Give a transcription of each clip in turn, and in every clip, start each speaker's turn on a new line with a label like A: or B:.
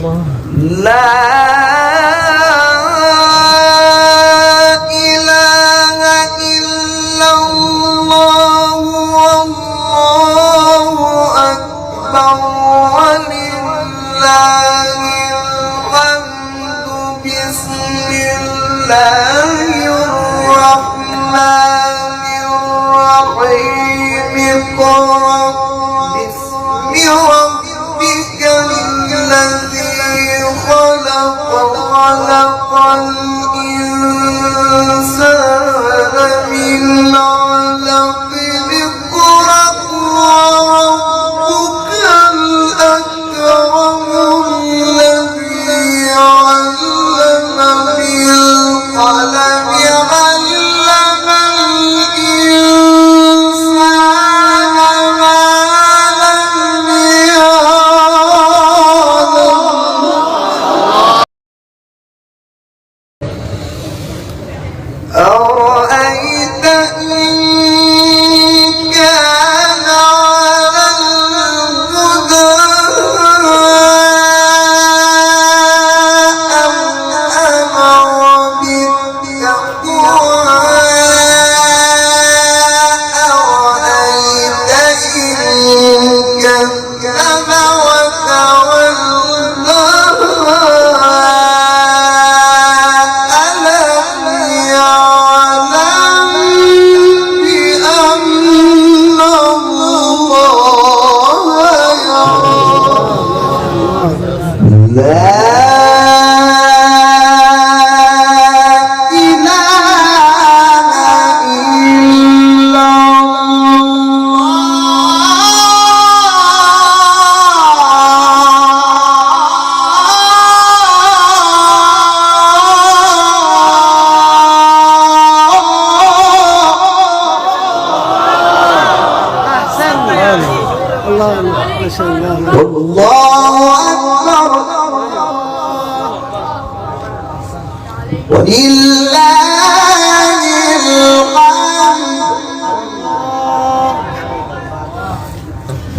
A: والله أكبر ولله الحمد.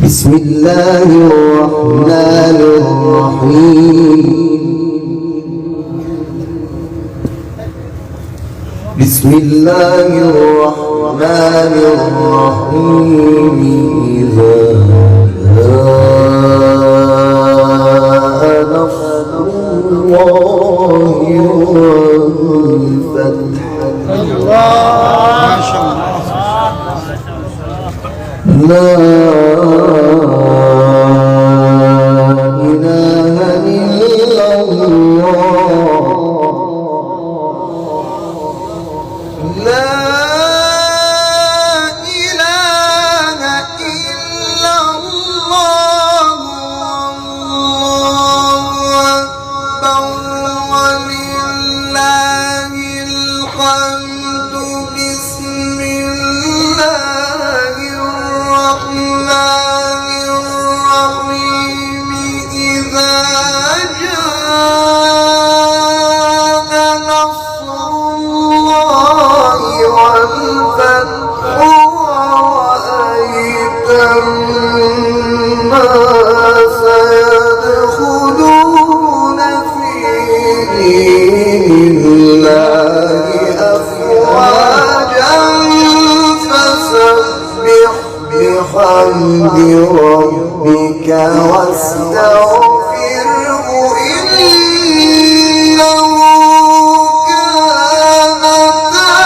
A: بسم الله الرحمن الرحيم. بسم الله الرحمن الرحيم. إذا جاء نصر الله والفتح. لا إله إلا الله. لا إله إلا الله. والله أكبر ولله الحمد. بسم الله الرحمن الرحيم. إذا جاء نصر الله والفتح ورأيت الناس يدخلون في دين الله أفواجا فسبح بحمد ربك واستغفره إنه كان توابا.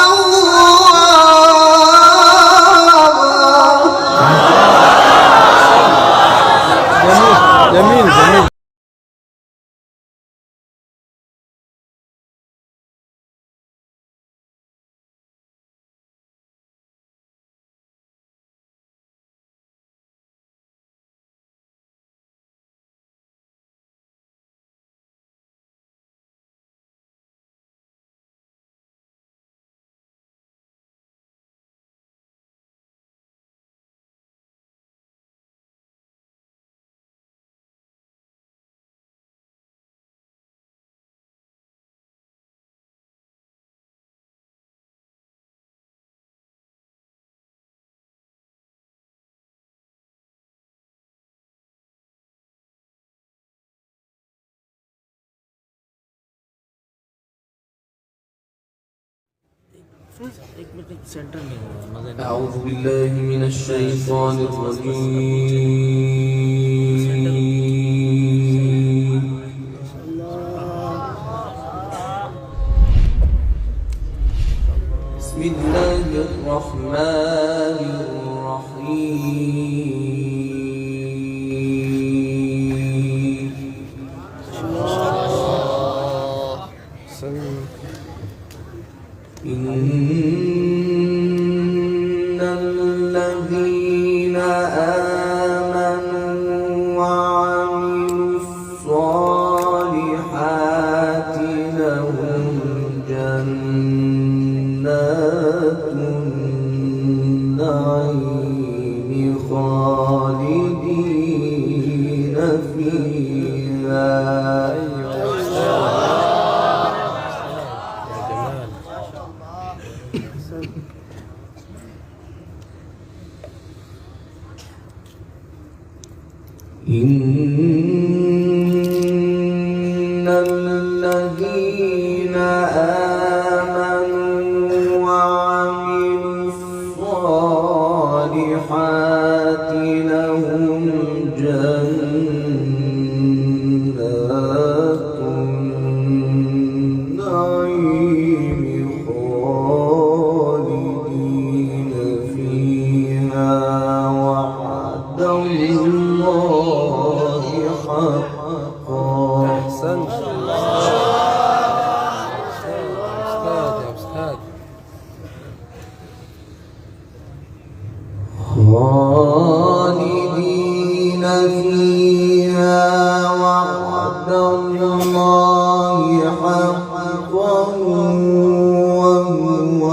B: جميل. أعوذ بالله من الشيطان الرجيم. بسم الله الرحمن الرحيم. إن الذين آمنوا وعملوا الصالحات لهم جنات النعيم خالدين فيها. إن الذين آمنوا وعملوا الصالحات لهم جنات النعيم خالدين فيها. وعد الله حقا.
C: أحسنت
B: خالدين فيها. وعد الله حقا وهو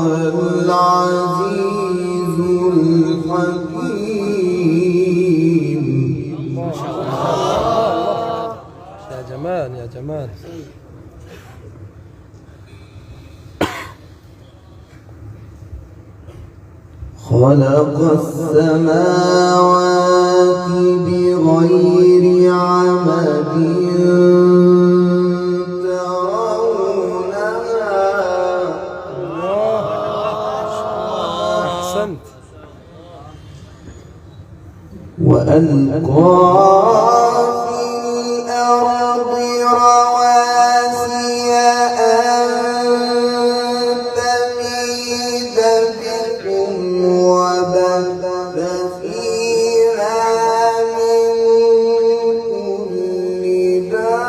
B: العزيز الحكيم.
C: ما شاء الله. يا جمال يا جمال.
B: خلق السماوات بغير عمد ترونها.
C: أحسنت.
B: وألقى في الأرض رواسي أن تميد بكم وبث فيها من كل دابة.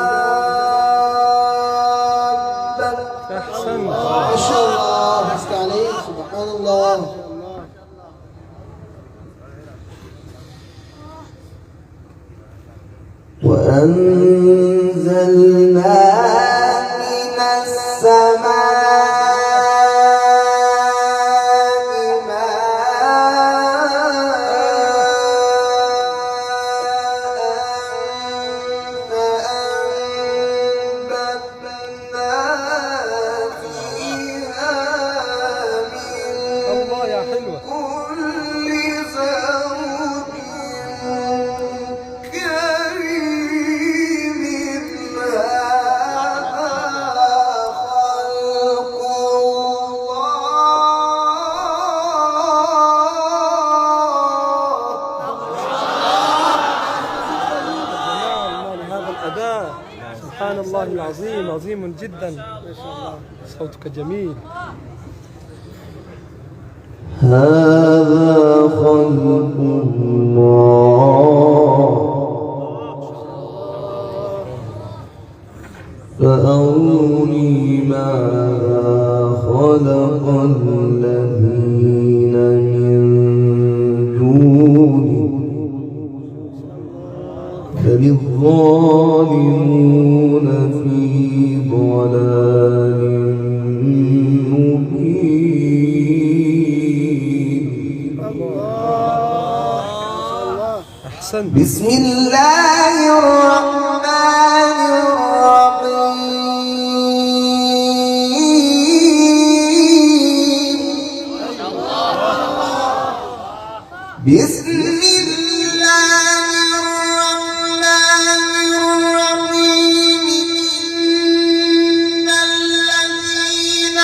C: أحسنت.
D: ما شاء الله. حسك عليك. سبحان الله.
B: وأنزلنا من السماء ماء فأنبتنا فيها
C: الله يا حلوة.
B: كل زوج كريم. هذا خلق
C: جمال هذا الأداء. سبحان الله العظيم. عظيم جدا. صوتك جميل.
B: هذا خلق الله فأروني ماذا خلق الذين من دونه بل الظالمون في ضلال مبين.
C: أحسنت.
B: بسم الله الرحمن الرحيم. بسم الله الرحمن الرحيم. إن الذين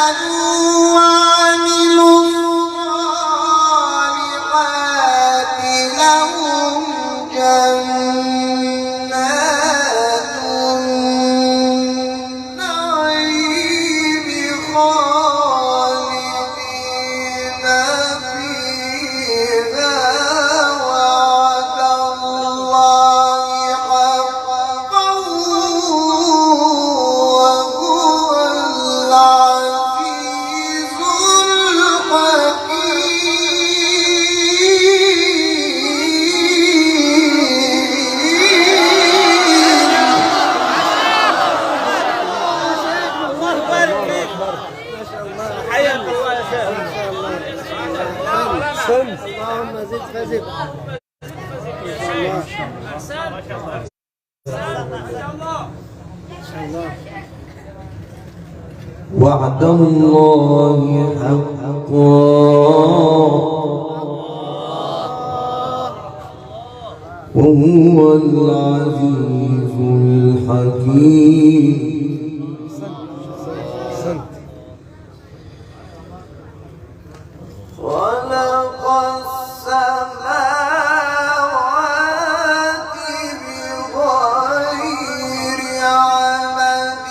B: آمنوا
D: اللهم زد فزد.
A: وعد الله حقا وهو العزيز الحكيم. خلق السماوات بغير عمد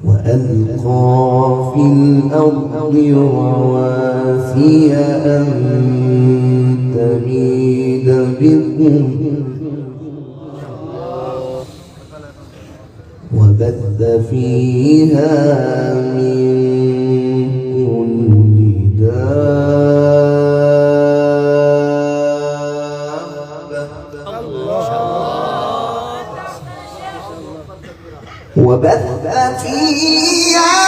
A: وألقى في الأرض رواسي أن تميد بكم وبث فيها من كل دابة وبث فيها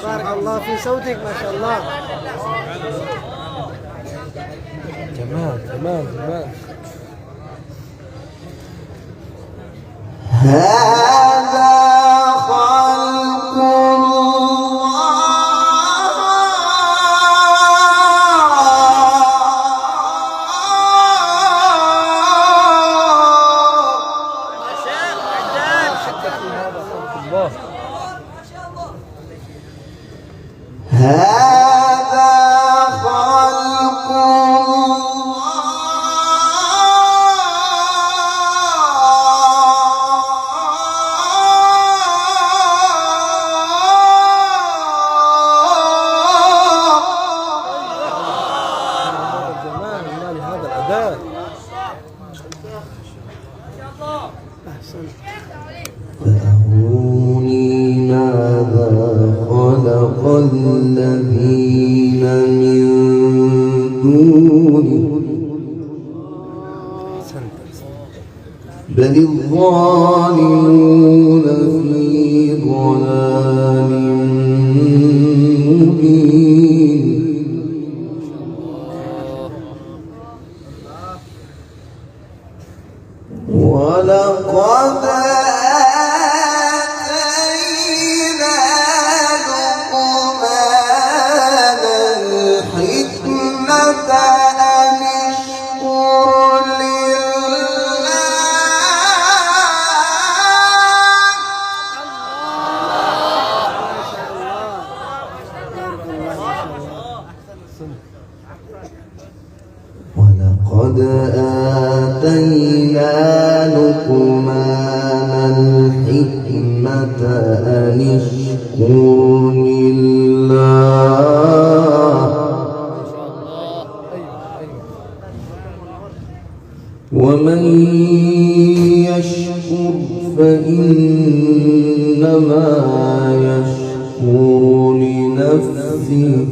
D: بارك الله في صوتك ما شاء الله.
C: تمام تمام تمام.
A: هذا خلق
C: الله.
A: هذا خلق
C: جمال الله لهذا الأداء.
A: فأروني ماذا خلق الذين من دونه بل الظالمون في ضلال مبين. ولقد آتينا لقمان الحكمة أن اشكر لله ولقد آتينا لقمان الحكمة أن اشكر لله ومن يشكر فإنما يشكر لنفسه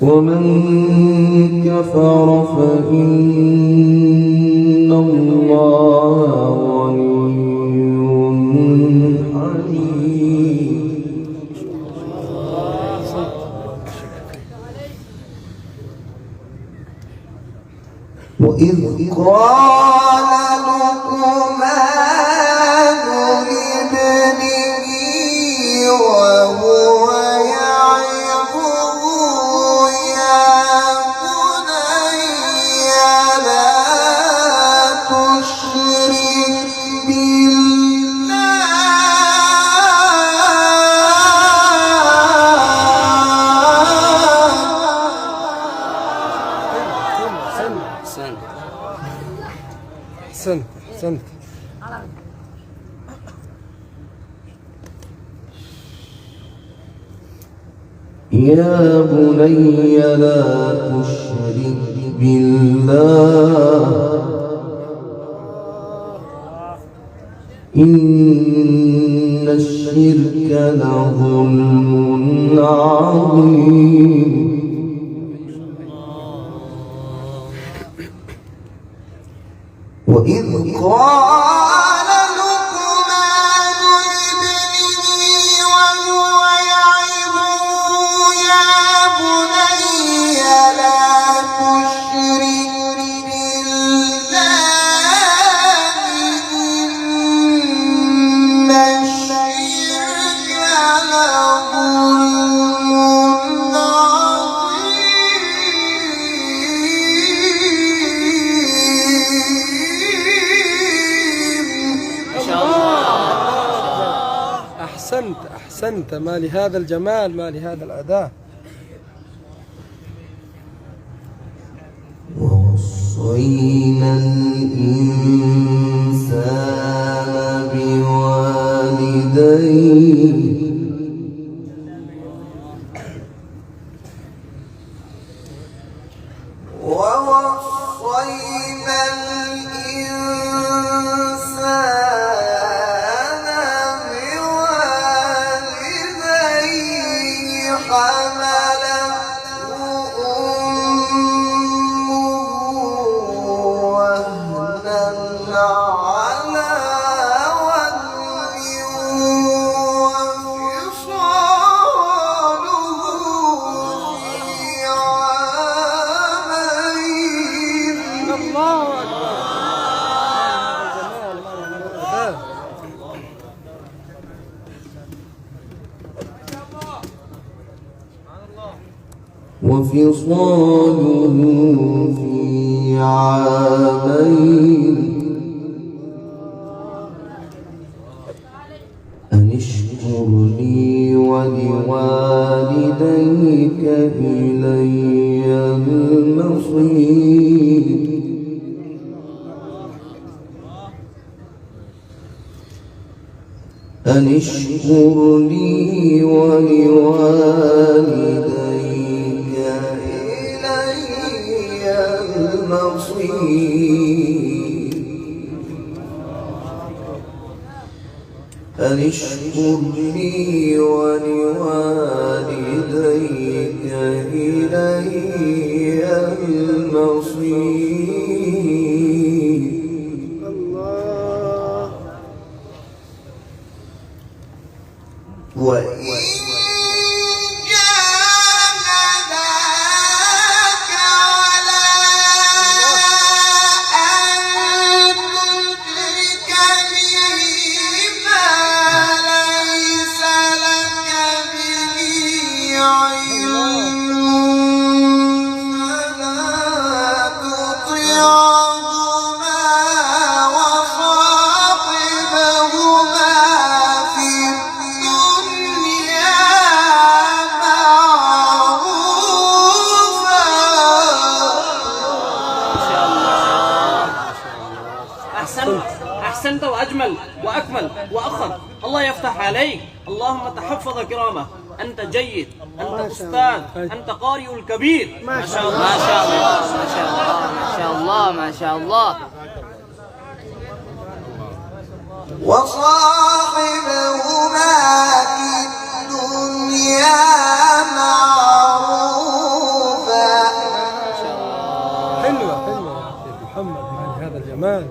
A: ومن كفر فإن الله غني حميد وإذ قال لقمان لابنه وهو يعظه يا بني لا تشرك
C: أحسنت أحسنت.
A: يا بني لا تشرك بالله إن الشرك لظلم عظيم وإذ قال لقمان لابنه وهو يعظه يا بني لا تشرك بالله إن الشرك لظلم
C: أحسنت أحسنت. ما لهذا الجمال، ما لهذا الأداء.
A: ووصينا الإنسان بوالديه ووصينا الإنسان بوالديه حملته أمه وهنا على وهن وفصاله في عامين.
C: الله أكبر. الأداء.
A: وفصاله في عامين أن اشكر لي ولوالديك إلي المصير أن اشكر لي ولوالديك إلي المصير أن اشكر لي ولوالديك إلي المصير.
D: الله.
A: وإن جاهداك على أن تشرك بي ما ليس لك به علم فلا
E: أحسنت وأجمل وأكمل وأخر. الله يفتح عليك. اللهم تحفظ كرامة. أنت جيد، أنت أستاذ، أنت قارئ الكبير.
F: ما شاء الله ما شاء الله ما شاء الله ما شاء الله.
B: وصاحبهما في الدنيا معروفا.
C: حلوة حلوة يا شيخ محمد مع هذا الجمال.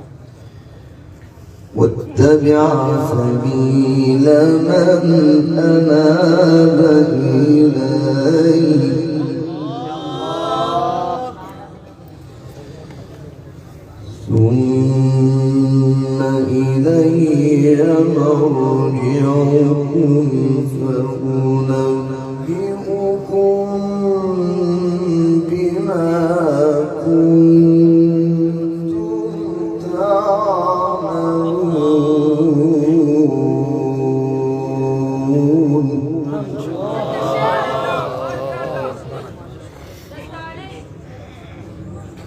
B: واتبع سبيل من أناب إليه ثم إلي مرجعكم فأنبئكم بما كنتم تعملون.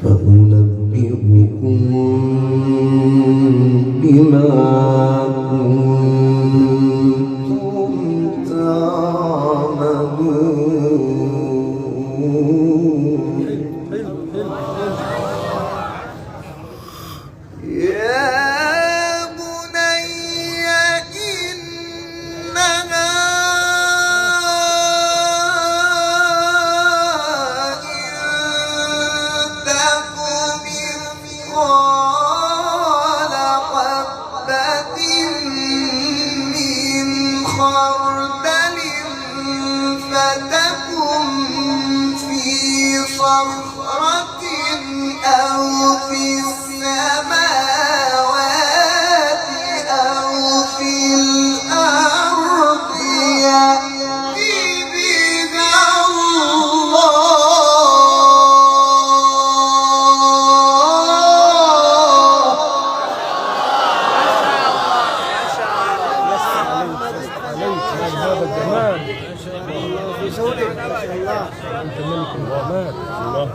B: فأنبئكم بما كنتم تعملون. يا بني إنها خردل فتكن في صخرة أو في السماوات أو في الأرض يأتي بها
C: هذا الجمال.
D: في صوتك ما شاء الله.
C: أنت ملك الجمال. الله.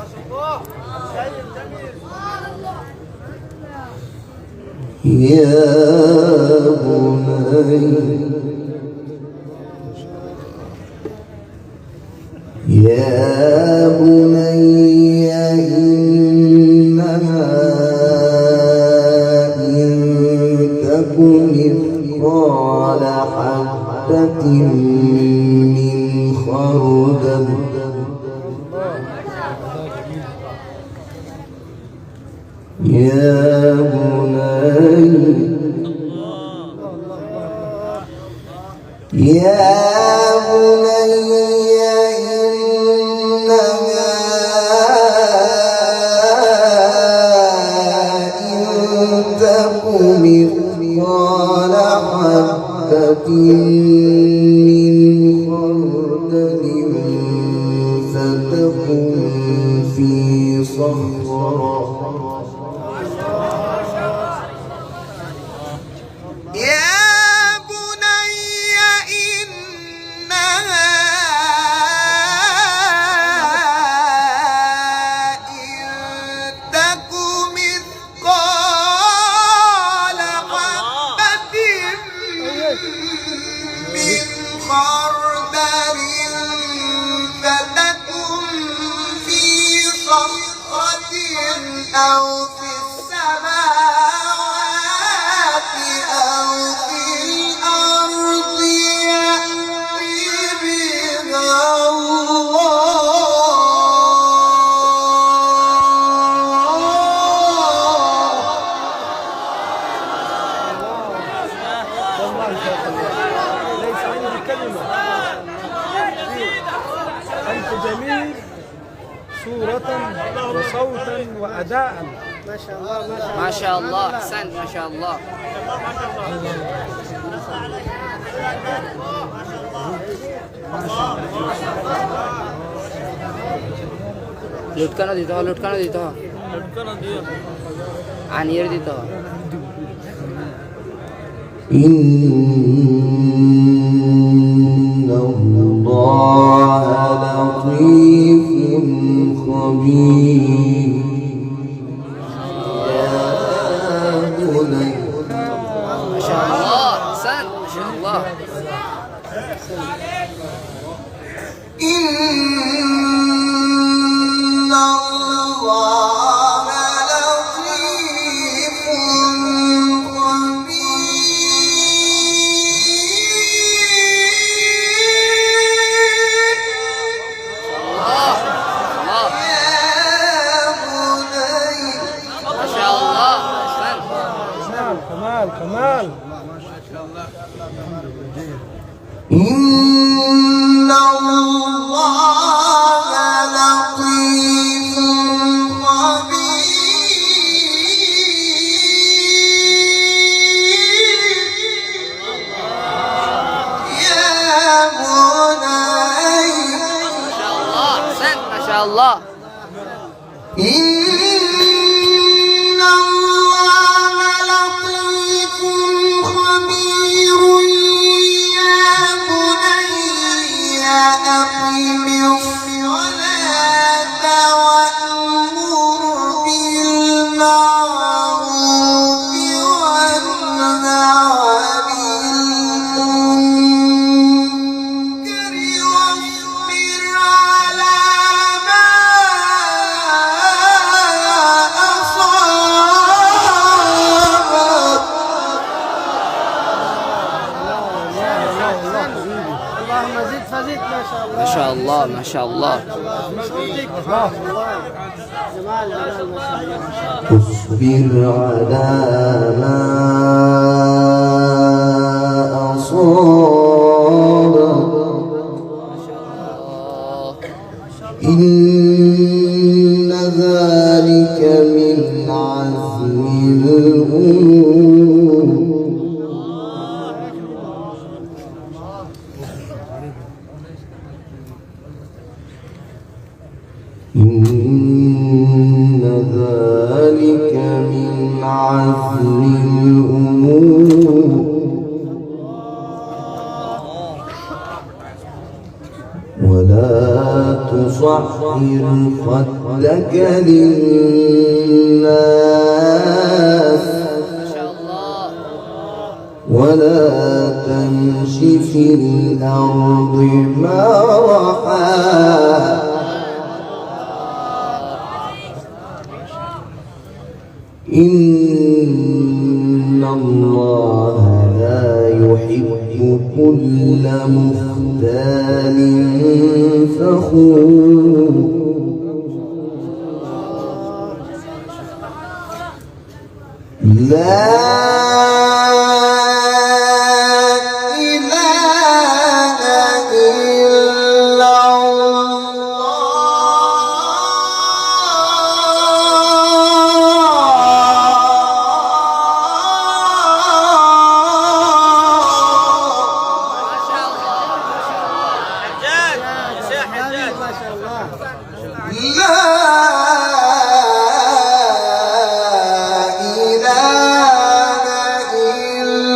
B: يا بني إنها إن تك مثقال حبة من خردل يا بني إنها إن تك مثقال حبة من خردل فتكن في صخرة أو في السماوات أو في الأرض يأتي بها
C: ليس عندي كلمة. أنت جميل صورة وصوتا وأداء.
D: ما شاء الله
F: ما شاء الله. أحسنت ما شاء الله. লুটকানো দিতে হয় আনিয়ে দিতে হয়।
B: إن الله لطيف خبير. يا بني
C: كمال كمال.
B: إن الله لطيف خبير يا بني
F: ما شاء الله.
B: إن الله لطيف خبير يا بني أقم الصلاة وأمر بالمعروف وانه عن المنكر واصبر على ما أصابك
D: اللهم زد فزد. ما شاء الله.
F: ما شاء الله ما شاء الله.
D: جمال جمال ما شاء الله.
B: اصبر على ما أصابك إن ذلك من عزم الأمور إن ذلك من عزم الأمور ولا تصحر خدك للناس ولا تمش في الأرض مرحا إن الله لا يحب كل مختال فخور لا إله إلا
D: ما شاء الله.
B: لا إله إلا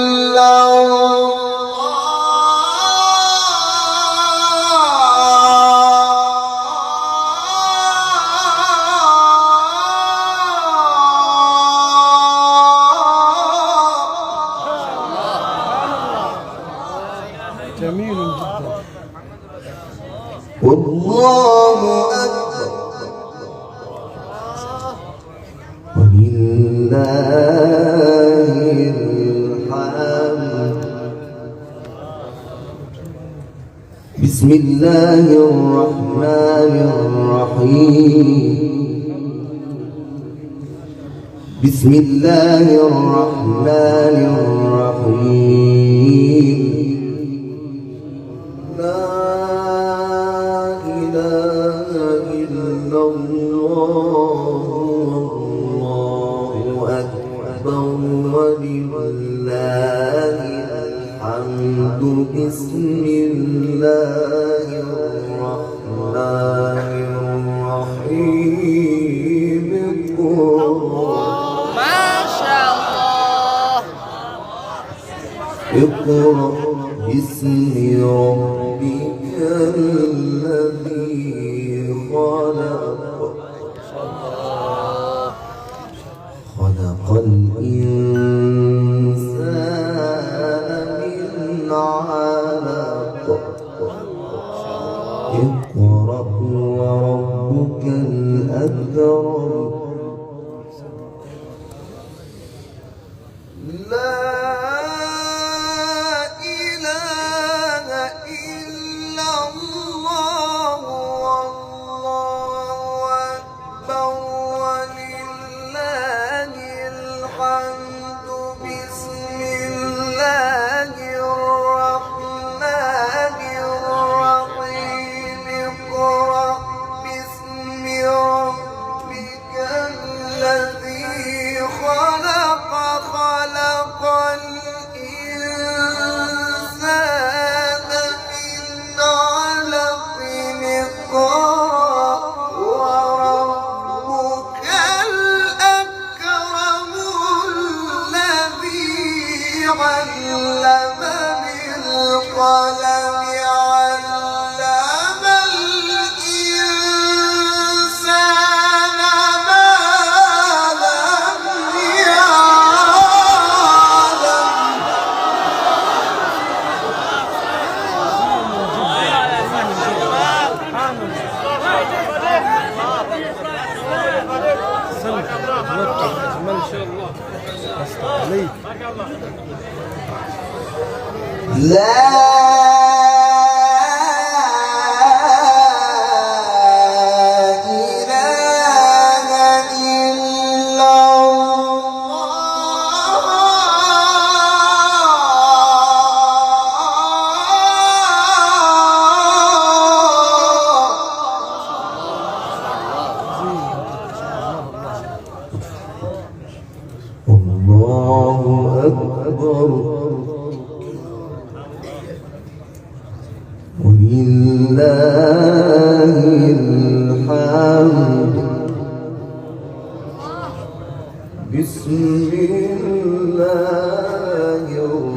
C: جميل جدا.
B: والله أكبر ولله الحمد. بسم الله الرحمن الرحيم. بسم الله الرحمن الرحيم. لا إله إلا الله والله أكبر ولله الحمد. بسم الله الرحمن الرحيم.
F: ما شاء الله.
B: اقرأ باسم ربك الذي خلق خلق الإنسان من علق اقرأ وربك الأكرم. لا إله إلا الله والله أكبر ولله الحمد. بسم
A: خلق الإنسان من علق اقرأ وربك الأكرم الذي علم بالقلم علم الإنسان ما لم يعلم.
C: جمال ان شاء الله. عليك.
A: لا إله إلا
B: الله أكبر ولله الحمد. بسم الله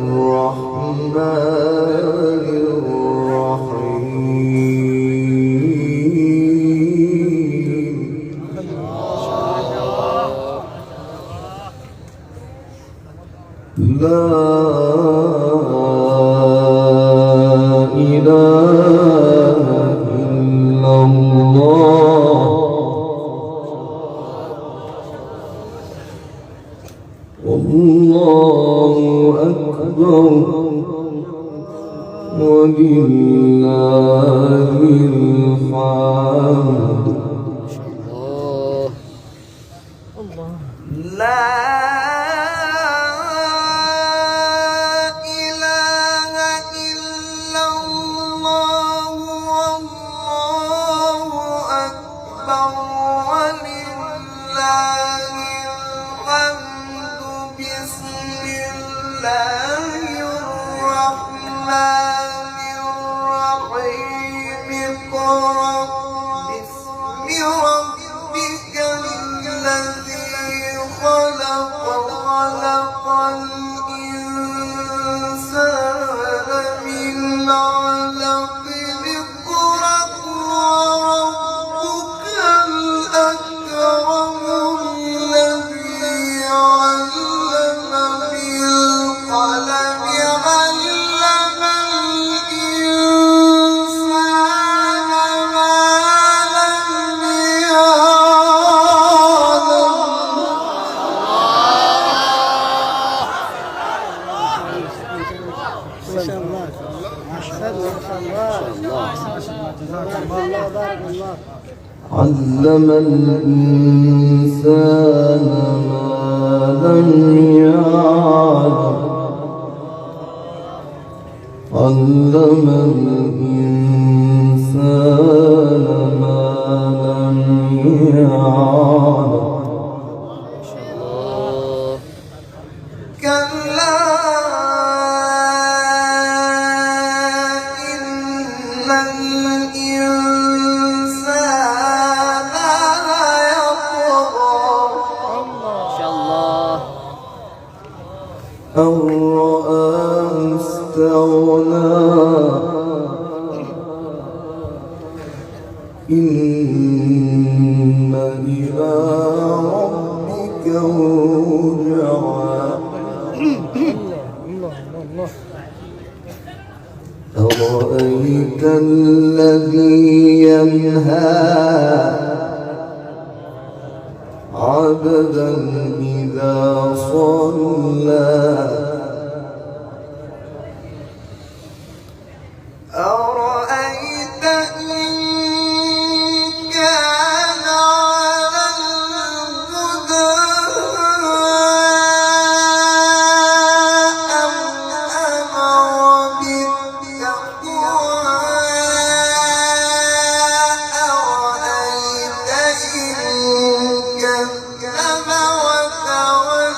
B: الرحمن الرحيم. لا إله إلا الله والله أكبر ولله الحمد.
A: لا إله إلا الله والله أكبر ولله الحمد. بسم الله الرحمن الرحيم. اقرأ باسم ربك الذي خلق الإنسان من علق اقرأ وربك الأكرم الذي علم بالقلم علم الإنسان ما لم يعلم.
D: ما شاء الله ما شاء الله بارك الله.
B: علم الإنسان ما لم يعلم. علم الإنسان ما لم يعلم.
A: كلا إن الإنسان ليطغى
F: ما شاء الله.
B: أن رآه استغنى. إن إلى ربك الرجعى. أرأيت الذي ينهى عبدا إذا صلى.
A: أرأيت إن كان على الهدى أم أمر بالتقوى. أرأيت إن كذب وتولى.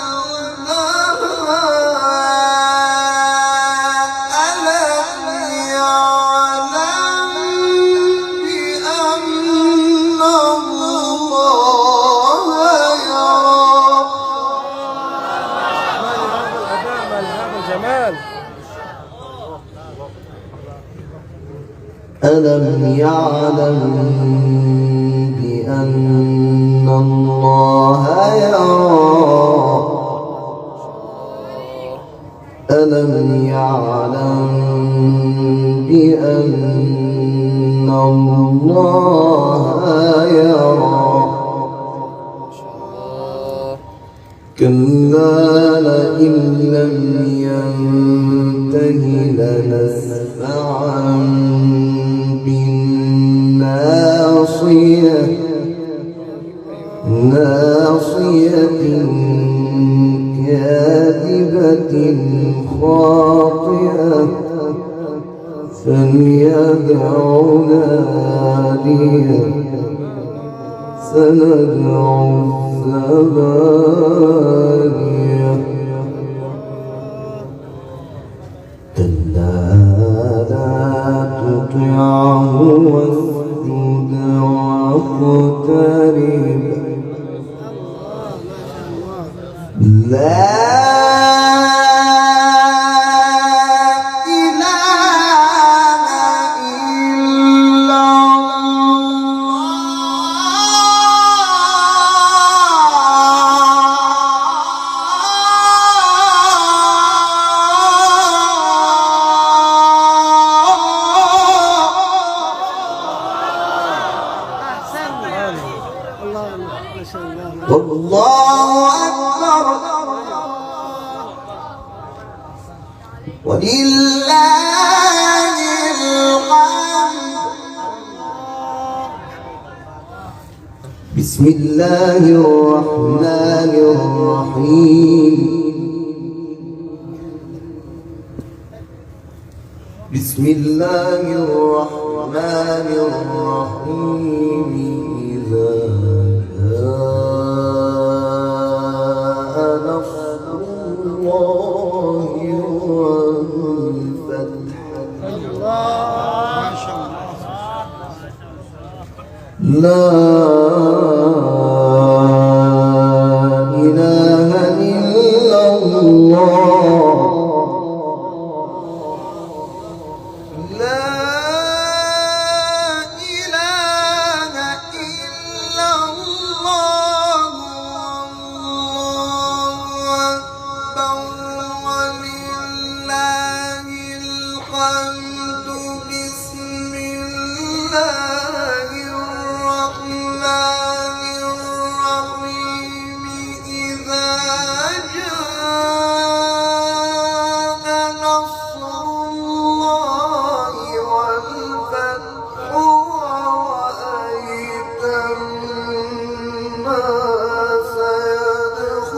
B: ألم يعلم بأن الله يرى ألم يعلم بأن الله يرى كلا لئن لم ينته لنسفعا بالناصية ناصية كاذبة خاطئة فليدع ناديه سندع الزبانية كلا لا تطعه واسجد واقترب لا والله أكبر ولله الحمد بسم الله الرحمن الرحيم بسم الله الرحمن الرحيم إذا لا إله إلا الله لا إله إلا الله والله أكبر ولله الحمد بسم الله الرحمن الرحيم إذا جاء نصر الله والفتح ورأيت الناس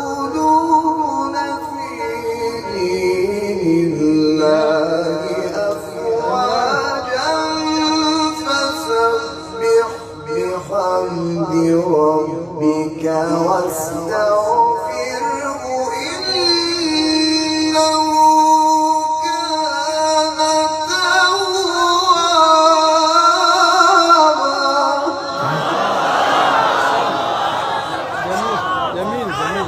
B: يدخلون في دين الله أفواجا فسبح بحمد ربك واستغفره إنه كان توابا
C: جميل جميل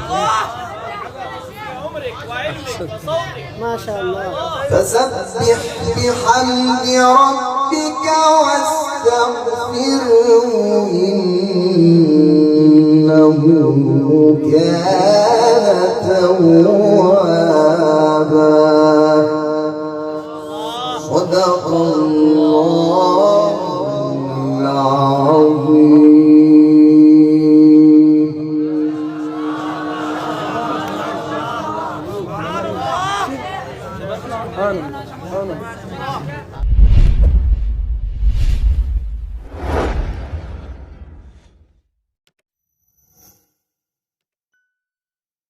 D: ما شاء الله.
B: فسبح بحمد ربك واستغفره إنه كان توابا صدق الله العظيم.
C: سبحان الله.